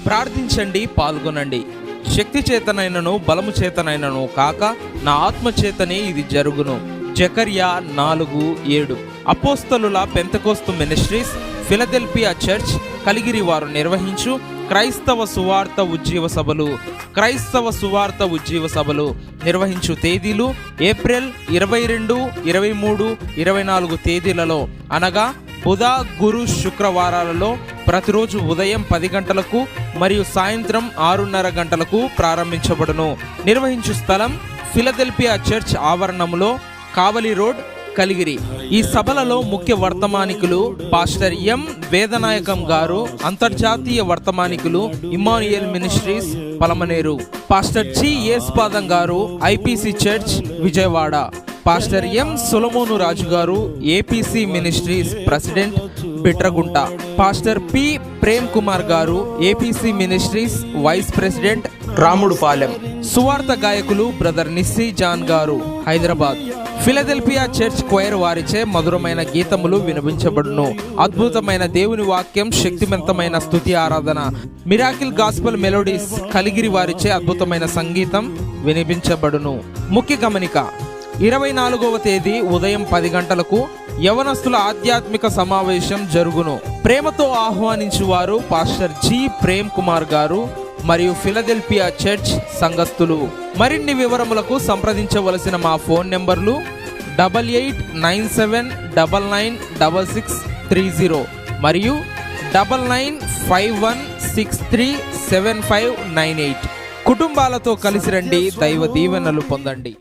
ప్రార్థించండి, పాల్గొనండి. శక్తి చేతనైనను బలము చేతనైనను కాక నా ఆత్మ చేతనే ఇది జరుగును. జకర్యా 4:7. అపోస్తలుల పెంతెకోస్తు మినిస్ట్రీస్, ఫిలదెల్ఫియా చర్చ్, కలిగిరి వారు నిర్వహించు క్రైస్తవ సువార్త ఉజ్జీవ సభలు నిర్వహించు తేదీలు ఏప్రిల్ 22, 23, 24 తేదీలలో అనగా బుధ, గురు, శుక్రవారాలలో ప్రతిరోజు ఉదయం 10 గంటలకు మరియు సాయంత్రం 6:30 గంటలకు ప్రారంభించబడును. నిర్వహించు స్థలం ఫిలదెల్ఫియా చర్చ్ ఆవరణంలో, కావలి రోడ్, కలిగిరి. ఈ సభలలో ముఖ్య వర్తమానికులు పాస్టర్ ఎం వేదనాయకం గారు, అంతర్జాతీయ వర్తమానికులు Immanuel ministries Palamaneru, pastor G Yesupadam గారు, IPC church Vijayawada, pastor M Solomon Raju గారు, APC ministries president Bitragunta, pastor P Prem Kumar గారు, APC ministries vice president Ramudupalem. సువార్త గాయకులు బ్రదర్ నిస్సీ జాన్ గారు, హైదరాబాద్. ఫిలదెల్ఫియా చర్చ్ క్వైర్ వారిచే మధురమైన గీతములు వినిపించబడును. అద్భుతమైన దేవుని వాక్యం, శక్తివంతమైన స్తుతి ఆరాధన, మిరాకిల్ గాస్పెల్ మెలోడీస్ కలిగిరి వారిచే అద్భుతమైన సంగీతం వినిపించబడును. ముఖ్య గమనిక: 24వ తేదీ ఉదయం 10 గంటలకు యవనస్తుల ఆధ్యాత్మిక సమావేశం జరుగును. ప్రేమతో ఆహ్వానించువారు పాస్టర్ జి ప్రేమ్ కుమార్ గారు మరియు ఫిలదెల్ఫియా చర్చ్ సంఘస్థులు. మరిన్ని వివరములకు సంప్రదించవలసిన మా ఫోన్ నెంబర్లు 8897996630 మరియు 9951637598. కుటుంబాలతో కలిసి రండి, దైవ దీవెనలు పొందండి.